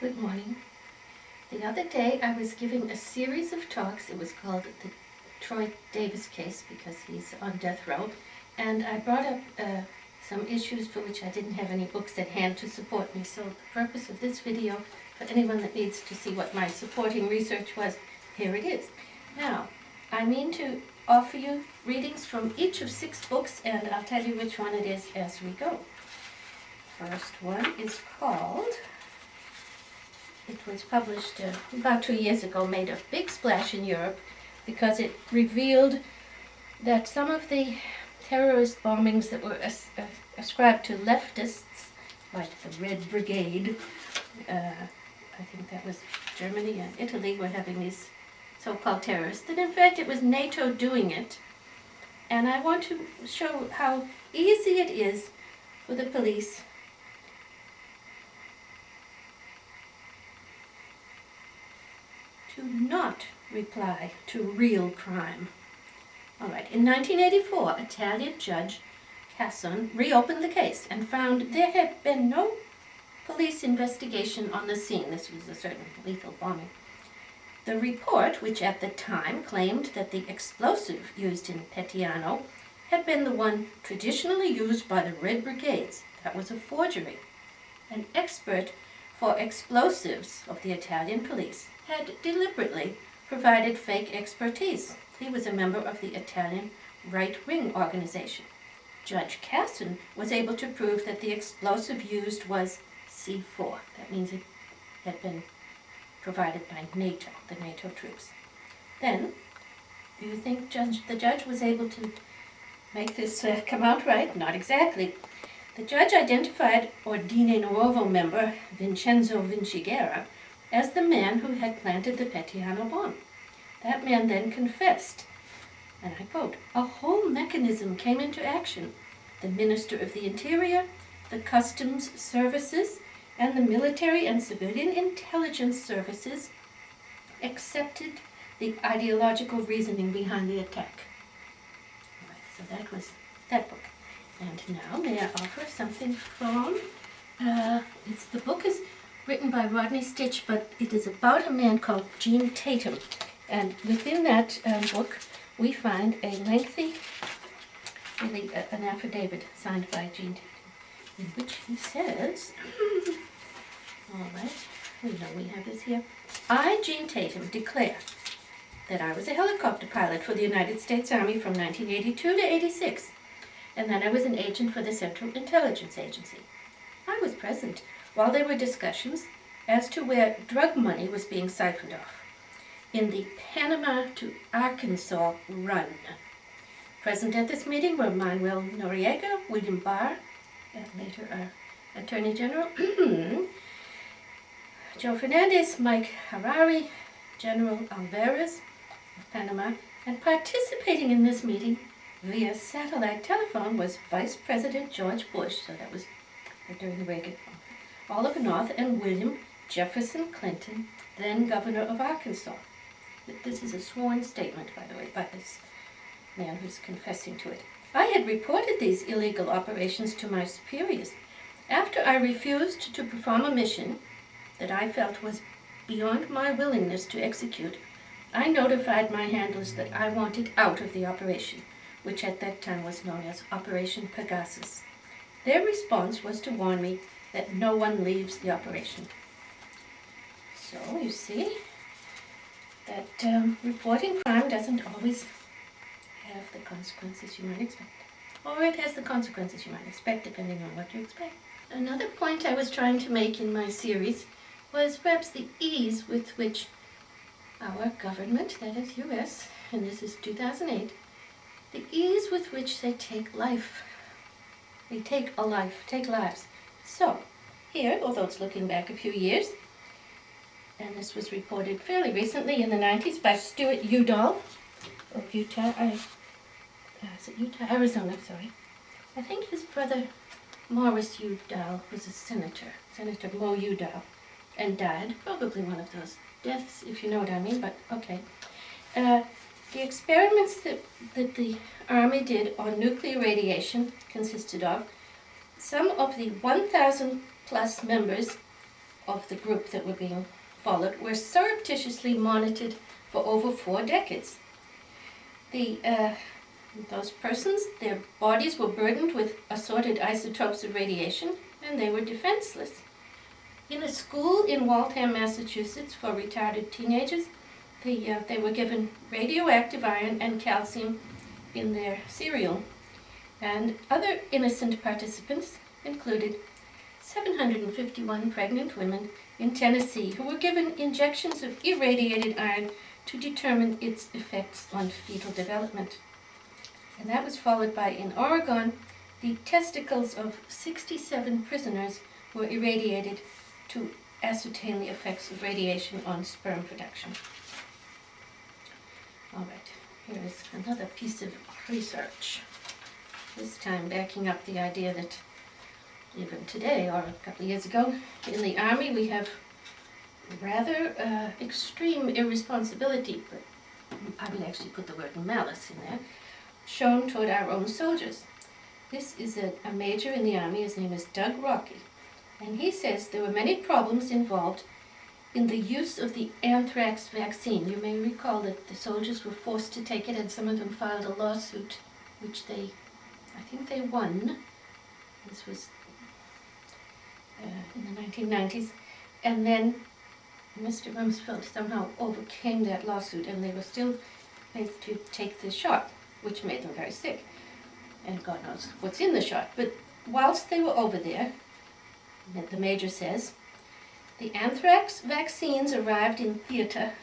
Good morning. The other day I was giving a series of talks. It was called the Troy Davis case because he's on death row. And I brought up some issues for which I didn't have any books at hand to support me. So the purpose of this video, for anyone that needs to see what my supporting research was, here it is. Now, I mean to offer you readings from each of 6 books, and I'll tell you which one it is as we go. First one is called... It was published about 2 years ago, made a big splash in Europe because it revealed that some of the terrorist bombings that were ascribed to leftists, like the Red Brigade, I think that was Germany and Italy, were having these so-called terrorists, that in fact it was NATO doing it. And I want to show how easy it is for the police to not reply to real crime. All right, in 1984, Italian Judge Casson reopened the case and found there had been no police investigation on the scene. This was a certain lethal bombing. The report, which at the time claimed that the explosive used in Petiano had been the one traditionally used by the Red Brigades, that was a forgery. An expert for explosives of the Italian police had deliberately provided fake expertise. He was a member of the Italian right-wing organization. Judge Casson was able to prove that the explosive used was C4. That means it had been provided by NATO, the NATO troops. Then, do you think the judge was able to make this come out right? Not exactly. The judge identified Ordine Nuovo member Vincenzo Vinciguerra as the man who had planted the Petiano bomb. That man then confessed, and I quote, "A whole mechanism came into action. The Minister of the Interior, the Customs Services, and the military and civilian intelligence services accepted the ideological reasoning behind the attack." All right, so that was that book. And now may I offer something from, the book is written by Rodney Stich, but it is about a man called Gene Tatum. And within that book, we find a lengthy, really an affidavit signed by Gene Tatum, in which he says, all right, we know we have this here. "I, Gene Tatum, declare that I was a helicopter pilot for the United States Army from 1982 to 86, and that I was an agent for the Central Intelligence Agency. I was present while there were discussions as to where drug money was being siphoned off in the Panama to Arkansas run. Present at this meeting were Manuel Noriega, William Barr, and later our Attorney General, Joe Fernandez, Mike Harari, General Alvarez of Panama, and participating in this meeting via satellite telephone was Vice President George Bush," so that was during the Reagan, "Oliver North, and William Jefferson Clinton, then Governor of Arkansas." This is a sworn statement, by the way, by this man who's confessing to it. "I had reported these illegal operations to my superiors. After I refused to perform a mission that I felt was beyond my willingness to execute, I notified my handlers that I wanted out of the operation, which at that time was known as Operation Pegasus. Their response was to warn me that no one leaves the operation." So you see that reporting crime doesn't always have the consequences you might expect. Or it has the consequences you might expect, depending on what you expect. Another point I was trying to make in my series was perhaps the ease with which our government, that is US, and this is 2008, the ease with which they take life. They take a life, take lives. So, here, although it's looking back a few years, and this was reported fairly recently in the 90s by Stewart Udall of Utah, Arizona, sorry. I think his brother Morris Udall was a senator, Senator Mo Udall, and died, probably one of those deaths, if you know what I mean, but okay. The experiments that the Army did on nuclear radiation consisted of some of the 1,000 plus members of the group that were being followed were surreptitiously monitored for over 4 decades. Those persons, their bodies were burdened with assorted isotopes of radiation, and they were defenseless. In a school in Waltham, Massachusetts, for retarded teenagers, they were given radioactive iron and calcium in their cereal. And other innocent participants included 751 pregnant women in Tennessee who were given injections of irradiated iron to determine its effects on fetal development. And that was followed by, in Oregon, the testicles of 67 prisoners were irradiated to ascertain the effects of radiation on sperm production. All right, here is another piece of research, this time backing up the idea that even today, or a couple of years ago, in the Army we have rather extreme irresponsibility, but I would actually put the word malice in there, shown toward our own soldiers. This is a major in the Army. His name is Doug Rokke, and he says there were many problems involved in the use of the anthrax vaccine. You may recall that the soldiers were forced to take it, and some of them filed a lawsuit, which I think they won. This was in the 1990s. And then Mr. Rumsfeld somehow overcame that lawsuit, and they were still made to take the shot, which made them very sick. And God knows what's in the shot. But whilst they were over there, the major says, the anthrax vaccines arrived in theater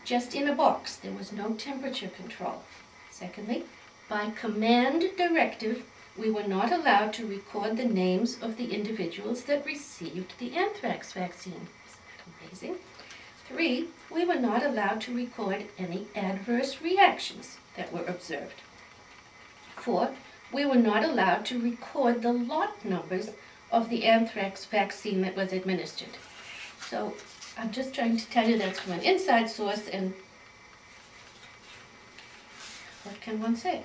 just in a box. There was no temperature control. Secondly, by command directive, we were not allowed to record the names of the individuals that received the anthrax vaccine. Isn't that amazing? 3, we were not allowed to record any adverse reactions that were observed. 4, we were not allowed to record the lot numbers of the anthrax vaccine that was administered. So I'm just trying to tell you that's from an inside source, and what can one say?